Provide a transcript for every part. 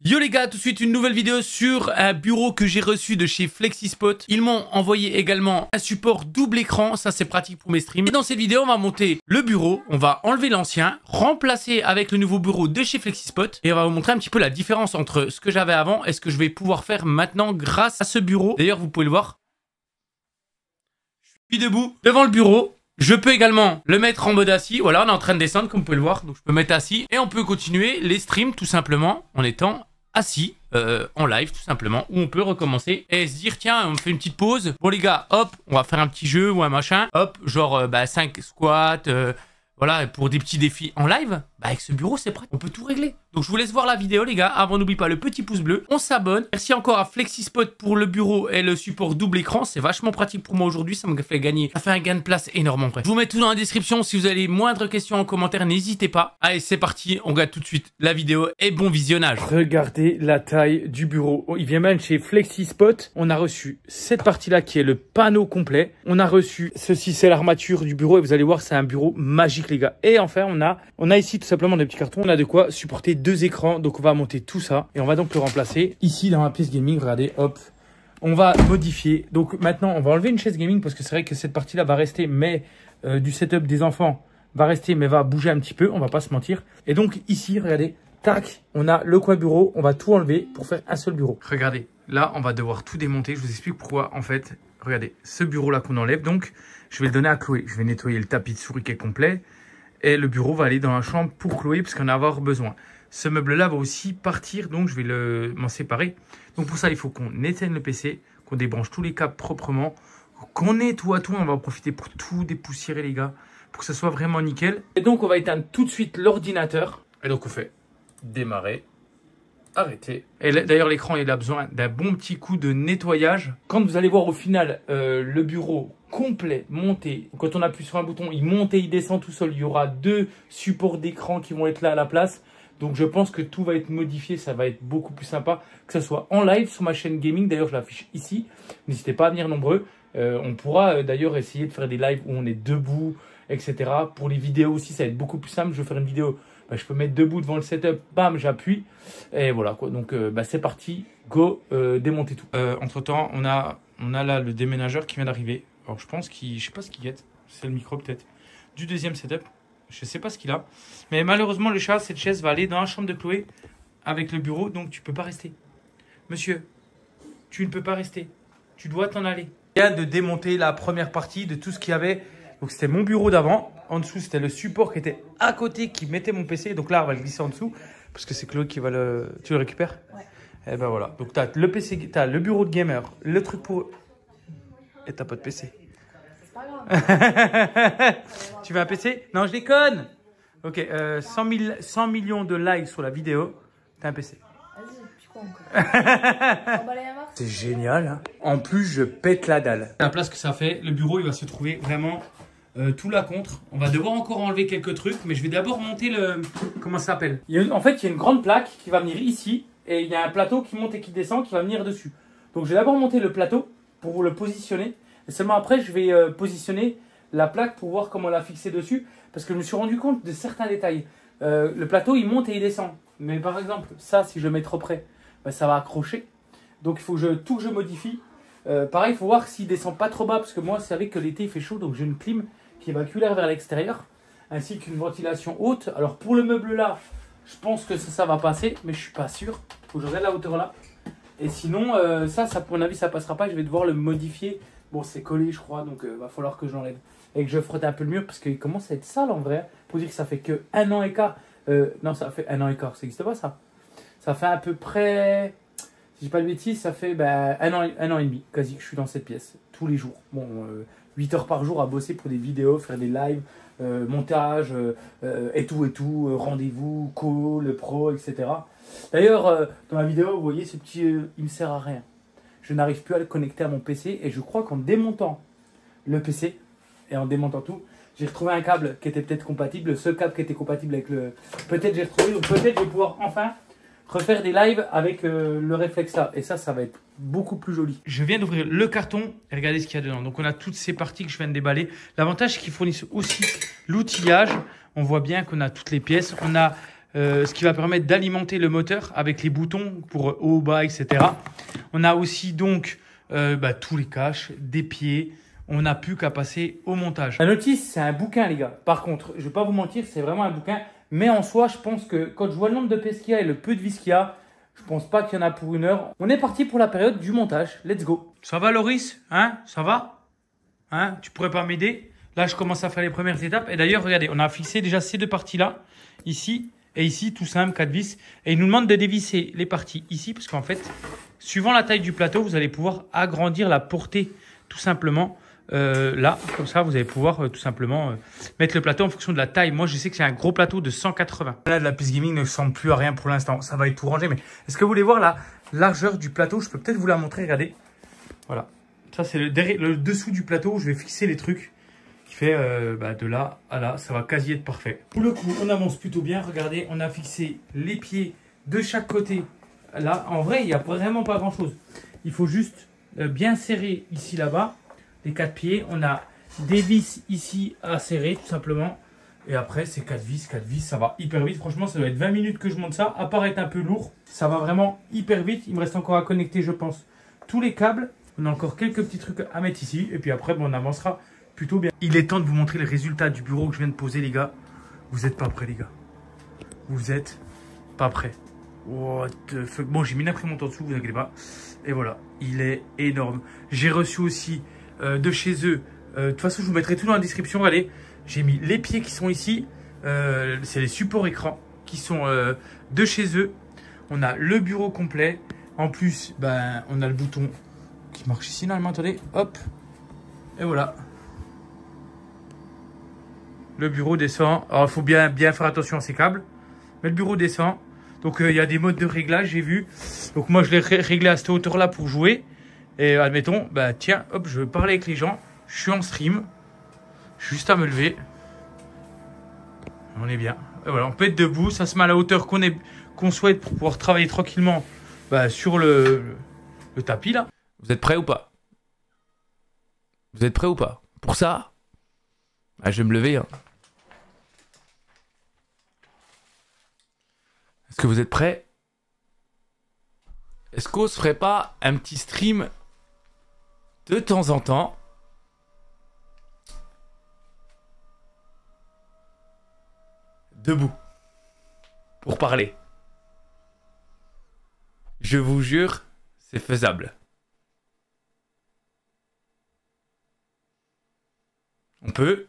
Yo les gars, tout de suite une nouvelle vidéo sur un bureau que j'ai reçu de chez FlexiSpot. Ils m'ont envoyé également un support double écran, ça c'est pratique pour mes streams. Et dans cette vidéo, on va monter le bureau, on va enlever l'ancien, remplacer avec le nouveau bureau de chez FlexiSpot. Et on va vous montrer un petit peu la différence entre ce que j'avais avant et ce que je vais pouvoir faire maintenant grâce à ce bureau. D'ailleurs, vous pouvez le voir. Je suis debout devant le bureau. Je peux également le mettre en mode assis. Voilà, on est en train de descendre comme vous pouvez le voir. Donc je peux mettre assis et on peut continuer les streams tout simplement en étant assis en live tout simplement, où on peut recommencer et se dire tiens, on fait une petite pause. Bon les gars, hop, on va faire un petit jeu ou un machin. Hop, genre 5 squats, voilà, pour des petits défis en live. Bah avec ce bureau c'est pratique, on peut tout régler. Donc je vous laisse voir la vidéo les gars. Avant, n'oublie pas le petit pouce bleu, on s'abonne. Merci encore à FlexiSpot pour le bureau et le support double écran. C'est vachement pratique pour moi aujourd'hui, ça me fait gagner. Ça fait un gain de place énorme en vrai. Je vous mets tout dans la description. Si vous avez moindres questions en commentaire, n'hésitez pas. Allez, c'est parti, on regarde tout de suite la vidéo et bon visionnage. Regardez la taille du bureau. Il vient même chez FlexiSpot. On a reçu cette partie-là qui est le panneau complet. On a reçu ceci, c'est l'armature du bureau et vous allez voir, c'est un bureau magique les gars. Et enfin, on a ici tout simplement des petits cartons. On a de quoi supporter 2 écrans. Donc on va monter tout ça et on va donc le remplacer ici dans la pièce gaming. Regardez, hop. On va modifier. Donc maintenant, on va enlever une chaise gaming parce que c'est vrai que cette partie-là va rester, mais du setup des enfants va rester, mais va bouger un petit peu. On va pas se mentir. Et donc ici, regardez, tac, on a le coin bureau. On va tout enlever pour faire un seul bureau. Regardez, là, on va devoir tout démonter. Je vous explique pourquoi. En fait, regardez, ce bureau-là qu'on enlève, donc je vais le donner à Chloé. Je vais nettoyer le tapis de souris qui est complet. Et le bureau va aller dans la chambre pour Chloé parce qu'on va avoir besoin. Ce meuble-là va aussi partir, donc je vais m'en séparer. Donc pour ça, il faut qu'on éteigne le PC, qu'on débranche tous les câbles proprement, qu'on nettoie tout. On va en profiter pour tout dépoussiérer les gars, pour que ce soit vraiment nickel. Et donc on va éteindre tout de suite l'ordinateur. Et donc on fait démarrer, arrêter. Et d'ailleurs l'écran il a besoin d'un bon petit coup de nettoyage. Quand vous allez voir au final le bureau complet, monté, quand on appuie sur un bouton, il monte et il descend tout seul. Il y aura 2 supports d'écran qui vont être là à la place. Donc je pense que tout va être modifié, ça va être beaucoup plus sympa, que ce soit en live sur ma chaîne gaming. D'ailleurs je l'affiche ici, n'hésitez pas à venir nombreux. On pourra d'ailleurs essayer de faire des lives où on est debout, etc. Pour les vidéos aussi, ça va être beaucoup plus simple. Je vais faire une vidéo, je peux mettre debout devant le setup, bam, j'appuie. Et voilà quoi, donc c'est parti, go, démonter tout. Entre temps, on a là le déménageur qui vient d'arriver. Alors je pense qu'il, je sais pas ce qu'il guette, c'est le micro peut-être, du deuxième setup. Je sais pas ce qu'il a. Mais malheureusement, le chat, cette chaise va aller dans la chambre de Chloé avec le bureau. Donc, tu peux pas rester. Monsieur, tu ne peux pas rester. Tu dois t'en aller. Je viens de démonter la première partie de tout ce qu'il y avait. Donc, c'était mon bureau d'avant. En dessous, c'était le support qui était à côté, qui mettait mon PC. Donc là, on va le glisser en dessous. Parce que c'est Chloé qui va le... Tu le récupères? Ouais. Et ben voilà. Donc, tu as le PC, tu as le bureau de gamer, le truc pour... Et t'as pas de PC. Tu veux un PC? Non, je déconne. Ok, 100 millions de likes sur la vidéo. T'as un PC. Vas-y, puis quoi encore? C'est génial. Hein. En plus, je pète la dalle. La place que ça fait, le bureau, il va se trouver vraiment tout là contre. On va devoir encore enlever quelques trucs, mais je vais d'abord monter le... Comment ça s'appelle? En fait, il y a une grande plaque qui va venir ici. Et il y a un plateau qui monte et qui descend qui va venir dessus. Donc, je vais d'abord monter le plateau pour le positionner. Et seulement après, je vais positionner la plaque pour voir comment la fixer dessus. Parce que je me suis rendu compte de certains détails. Le plateau, il monte et il descend. Mais par exemple, ça, si je le mets trop près, ça va accrocher. Donc, il faut que tout que je modifie. Pareil, il faut voir s'il ne descend pas trop bas. Parce que moi, vous savez que l'été, il fait chaud. Donc, j'ai une clim qui évacue l'air vers l'extérieur. Ainsi qu'une ventilation haute. Alors, pour le meuble là, je pense que ça va passer. Mais je ne suis pas sûr. Il faut que je regarde la hauteur là. Et sinon, ça, pour mon avis, ça ne passera pas. Je vais devoir le modifier. Bon, c'est collé, je crois, donc va falloir que je l'enlève. Et que je frotte un peu le mur, parce qu'il commence à être sale en vrai. Pour dire que ça fait que 1 an et quart. Non, ça fait 1 an et quart, ça n'existe pas ça. Ça fait à peu près, si je dis pas de bêtises, ça fait 1 an et demi, quasi, que je suis dans cette pièce, tous les jours. Bon, 8 heures par jour à bosser pour des vidéos, faire des lives, montage, et tout, rendez-vous, call, pro, etc. D'ailleurs, dans la vidéo, vous voyez, ce petit, il me sert à rien. Je n'arrive plus à le connecter à mon PC et je crois qu'en démontant le PC et en démontant tout, j'ai retrouvé un câble qui était peut-être compatible, le seul câble qui était compatible avec le... Peut-être j'ai retrouvé, donc peut-être je vais pouvoir enfin refaire des lives avec le réflexe là. Et ça va être beaucoup plus joli. Je viens d'ouvrir le carton et regardez ce qu'il y a dedans. Donc on a toutes ces parties que je viens de déballer. L'avantage c'est qu'ils fournissent aussi l'outillage. On voit bien qu'on a toutes les pièces. On a ce qui va permettre d'alimenter le moteur avec les boutons pour haut, bas, etc. On a aussi donc tous les caches, des pieds. On n'a plus qu'à passer au montage. La notice, c'est un bouquin, les gars. Par contre, je ne vais pas vous mentir, c'est vraiment un bouquin. Mais en soi, je pense que quand je vois le nombre de pièces qu'il y a et le peu de vis qu'il y a, je pense pas qu'il y en a pour 1 heure. On est parti pour la période du montage. Let's go. Ça va, Loris? Hein? Ça va? Hein? Tu pourrais pas m'aider? Là, je commence à faire les premières étapes. Et d'ailleurs, regardez, on a fixé déjà ces 2 parties-là. Ici et ici, tout simple, 4 vis. Et il nous demande de dévisser les parties ici. Parce qu'en fait, suivant la taille du plateau, vous allez pouvoir agrandir la portée tout simplement. Là, comme ça, vous allez pouvoir tout simplement mettre le plateau en fonction de la taille. Moi, je sais que j'ai un gros plateau de 180. Là, de la piste gaming ne ressemble plus à rien pour l'instant. Ça va être tout rangé. Mais est-ce que vous voulez voir la largeur du plateau? Je peux peut-être vous la montrer. Regardez. Voilà. Ça, c'est le dessous du plateau. Je vais fixer les trucs. Qui fait de là à là. Ça va quasi être parfait. Pour le coup, on avance plutôt bien. Regardez, on a fixé les pieds de chaque côté. Là, en vrai, il n'y a vraiment pas grand-chose. Il faut juste bien serrer ici, là-bas. Les 4 pieds, on a des vis ici à serrer tout simplement. Et après, c'est 4 vis, ça va hyper vite. Franchement, ça doit être 20 minutes que je monte ça. À part être un peu lourd, ça va vraiment hyper vite. Il me reste encore à connecter, je pense, tous les câbles. On a encore quelques petits trucs à mettre ici. Et puis après, on avancera plutôt bien. Il est temps de vous montrer le résultat du bureau que je viens de poser, les gars. Vous n'êtes pas prêts, les gars. Vous n'êtes pas prêts. What the fuck. Bon, j'ai mis une imprimante en dessous, vous inquiétez pas. Et voilà, il est énorme. J'ai reçu aussi... de chez eux. De toute façon, je vous mettrai tout dans la description. Allez, j'ai mis les pieds qui sont ici. C'est les supports écran qui sont de chez eux. On a le bureau complet. En plus, on a le bouton qui marche ici normalement. Attendez, hop. Et voilà. Le bureau descend. Alors, il faut bien faire attention à ces câbles. Mais le bureau descend. Donc, il y a des modes de réglage, j'ai vu. Donc, moi, je l'ai réglé à cette hauteur-là pour jouer. Et admettons, tiens, hop, je veux parler avec les gens. Je suis en stream. Juste à me lever. On est bien. Et voilà, on peut être debout. Ça se met à la hauteur qu'on souhaite pour pouvoir travailler tranquillement sur le tapis là. Vous êtes prêts ou pas? Vous êtes prêts ou pas? Pour ça, je vais me lever. Hein. Est-ce que vous êtes prêts? Est-ce qu'on se ferait pas un petit stream de temps en temps? Debout. Pour parler. Je vous jure, c'est faisable. On peut.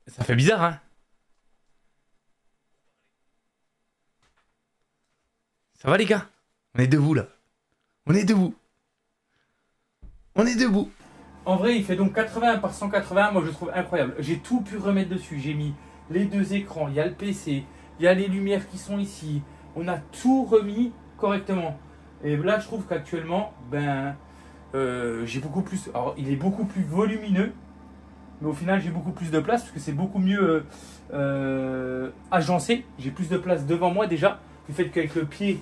Ça fait bizarre, hein? Ça va les gars? On est debout là. On est debout. On est debout. En vrai, il fait donc 80 par 180. Moi, je le trouve incroyable. J'ai tout pu remettre dessus. J'ai mis les 2 écrans. Il y a le PC. Il y a les lumières qui sont ici. On a tout remis correctement. Et là, je trouve qu'actuellement, j'ai beaucoup plus... Alors, il est beaucoup plus volumineux. Mais au final, j'ai beaucoup plus de place parce que c'est beaucoup mieux agencé. J'ai plus de place devant moi déjà. Du fait qu'avec le pied...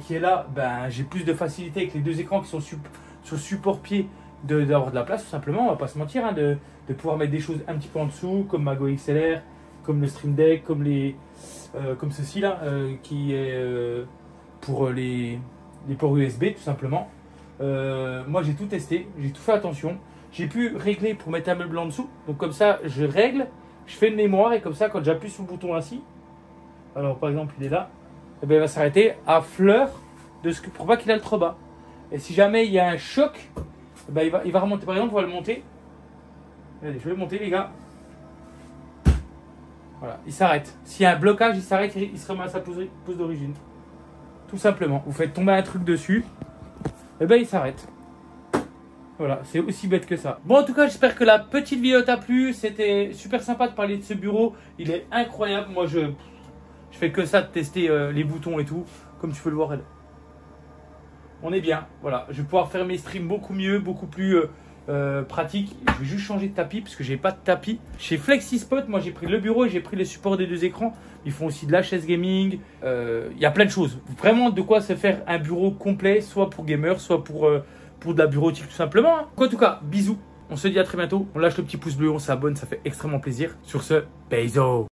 qui est là, j'ai plus de facilité avec les 2 écrans qui sont sur support pied d'avoir de la place tout simplement, on va pas se mentir, hein, de pouvoir mettre des choses un petit peu en dessous comme ma Go XLR, comme le Stream Deck, comme ceci là qui est pour les ports USB tout simplement. Moi j'ai tout testé, j'ai tout fait attention, j'ai pu régler pour mettre un meuble en dessous, donc comme ça je règle, je fais une mémoire et comme ça quand j'appuie sur le bouton ainsi, alors par exemple il est là, il va s'arrêter à fleur pour pas qu'il aille trop bas. Et si jamais il y a un choc, il va remonter. Par exemple, on va le monter. Allez, je vais le monter, les gars. Voilà, il s'arrête. S'il y a un blocage, il s'arrête, il se remet à sa pose d'origine. Tout simplement. Vous faites tomber un truc dessus, il s'arrête. Voilà, c'est aussi bête que ça. Bon, en tout cas, j'espère que la petite vidéo t'a plu. C'était super sympa de parler de ce bureau. Il est incroyable. Moi, je fais que ça de tester les boutons et tout. Comme tu peux le voir, on est bien. Voilà, je vais pouvoir faire mes streams beaucoup mieux, beaucoup plus pratique. Je vais juste changer de tapis parce que j'ai pas de tapis. Chez FlexiSpot, moi j'ai pris le bureau et j'ai pris les supports des 2 écrans. Ils font aussi de la chaise gaming. Il y a plein de choses. Vraiment de quoi se faire un bureau complet, soit pour gamers, soit pour de la bureautique tout simplement. Hein. En tout cas, bisous. On se dit à très bientôt. On lâche le petit pouce bleu, on s'abonne, ça fait extrêmement plaisir. Sur ce, bisous.